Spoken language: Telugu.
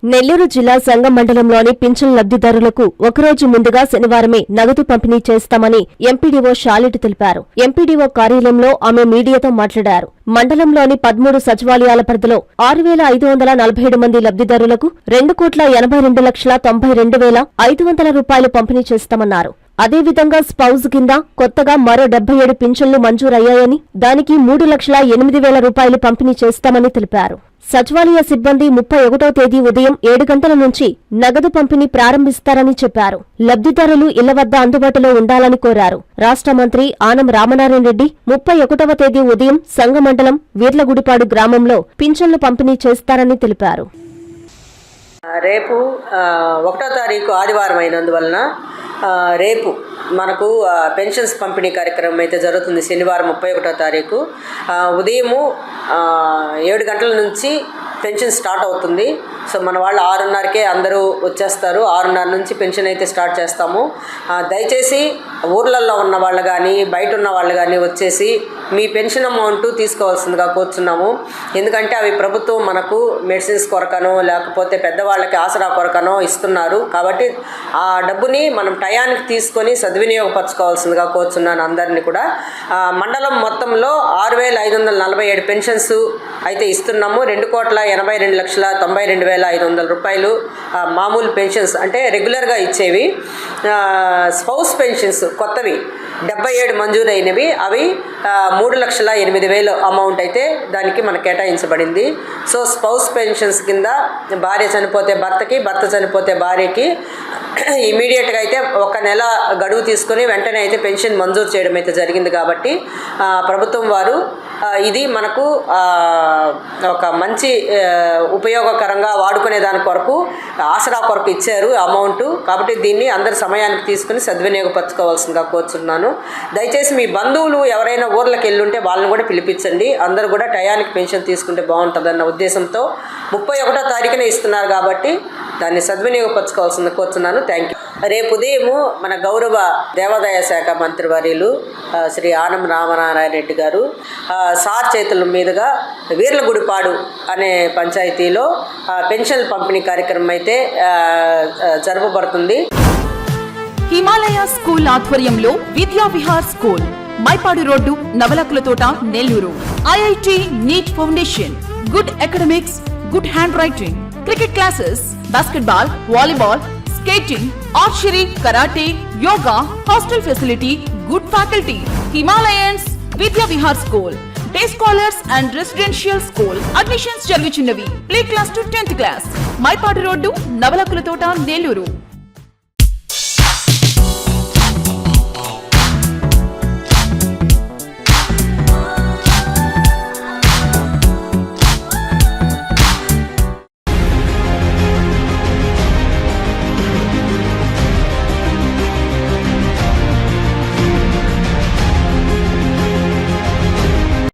నెల్లూరు జిల్లా సంగం మండలంలోని పింఛన్ లబ్ధిదారులకు ఒకరోజు ముందుగా శనివారమే నగదు పంపిణీ చేస్తామని ఎంపీడీఓ షాలిట్ తెలిపారు. ఎంపీడీఓ కార్యాలయంలో ఆమె మీడియాతో మాట్లాడారు. మండలంలోని 13 సచివాలయాల పరిధిలో 6,547 మంది లబ్ధిదారులకు 2,82,92,500 రూపాయలు పంపిణీ చేస్తామన్నారు. అదేవిధంగా స్పౌజ్ కింద కొత్తగా మరో 77 పింఛన్లు మంజూరయ్యాయని, దానికి 3,08,000 రూపాయలు పంపిణీ చేస్తామని తెలిపారు. సచివాలయ సిబ్బంది 31వ తేదీ ఉదయం 7 గంటల నుంచి నగదు పంపిణీ ప్రారంభిస్తారని చెప్పారు. లబ్ధిదారులు ఇళ్ల వద్ద అందుబాటులో ఉండాలని కోరారు. రాష్ట్ర మంత్రి ఆనం రామనారాయణ రెడ్డి 31వ తేదీ ఉదయం సంగ మండలం వీర్లగుడిపాడు గ్రామంలో పింఛన్లు పంపిణీ చేస్తారని తెలిపారు. రేపు 1వ తారీఖు ఆదివారం అయినందువలన రేపు మనకు పెన్షన్స్ పంపిణీ కార్యక్రమం అయితే జరుగుతుంది. శనివారం 31వ తారీఖు ఉదయము 7 గంటల నుంచి పెన్షన్ స్టార్ట్ అవుతుంది. సో మన వాళ్ళు 6:30కే అందరూ వచ్చేస్తారు. 6:30 నుంచి పెన్షన్ అయితే స్టార్ట్ చేస్తాము. దయచేసి ఊర్లలో ఉన్న వాళ్ళు కానీ బయట ఉన్న వాళ్ళు కానీ వచ్చేసి మీ పెన్షన్ అమౌంట్ తీసుకోవాల్సిందిగా కోరుచున్నాము. ఎందుకంటే అవి ప్రభుత్వం మనకు మెడిసిన్స్ కొరకనో లేకపోతే పెద్దవాళ్ళకి ఆసరా కొరకనో ఇస్తున్నారు. కాబట్టి ఆ డబ్బుని మనం టయానికి తీసుకొని సద్వినియోగపరచుకోవాల్సిందిగా కోరుచున్నాను అందరినీ కూడా. మండలం మొత్తంలో 6,547 పెన్షన్స్ అయితే ఇస్తున్నాము. 2,82,92,500 రూపాయలు మామూలు పెన్షన్స్ అంటే రెగ్యులర్గా ఇచ్చేవి. స్పౌస్ పెన్షన్స్ కొత్తవి 77 మంజూరైనవి. అవి 3,08,000 అమౌంట్ అయితే దానికి మనకు కేటాయించబడింది. సో స్పౌస్ పెన్షన్స్ కింద భార్య చనిపోతే భర్తకి, భర్త చనిపోతే భార్యకి ఇమీడియట్గా అయితే 1 నెల గడువు తీసుకొని వెంటనే అయితే పెన్షన్ మంజూరు చేయడం అయితే జరిగింది. కాబట్టి ప్రభుత్వం వారు ఇది మనకు ఒక మంచి ఉపయోగకరంగా వాడుకునే దాని కొరకు ఆసరా కొరకు ఇచ్చారు అమౌంట్. కాబట్టి దీన్ని అందరి సమయానికి తీసుకుని సద్వినియోగపరచుకోవాల్సిందిగా కోరుచున్నాను. దయచేసి మీ బంధువులు ఎవరైనా ఊర్లకు వెళ్ళుంటే వాళ్ళని కూడా పిలిపించండి. అందరూ కూడా టయానికి పెన్షన్ తీసుకుంటే బాగుంటుందన్న ఉద్దేశంతో 31వ తారీఖునే ఇస్తున్నారు కాబట్టి దాన్ని సద్వినియోగపరచుకోవాల్సింది కోరుచున్నాను. Thank you. రేపు ఉదయము మన గౌరవ దేవాదాయ శాఖ మంత్రివర్యులు శ్రీ ఆనం రామనారాయణ రెడ్డి గారు సార్ చేతుల మీదుగా వీర్లగుడిపాడు అనే పంచాయతీలో పెన్షన్ పంపిణీ కార్యక్రమం అయితే జరపబడుతుంది. హిమాలయ స్కూల్ ఆధ్వర్యంలో విద్యా విహార్ స్కూల్, మైపాడు రోడ్డు, నవలకుల తోట, Nellore. IIT NEET foundation, good academics, good hand writing, cricket classes, basketball, volleyball, skating, archery, karate, yoga, hostel facility, good faculty. Himalayans Vidya Vihar School, day scholars and residential school. Admissions జరుగుచున్నవి. Play class to 10th class. Mypadu road, Navalakula తోట, నెల్లూరు.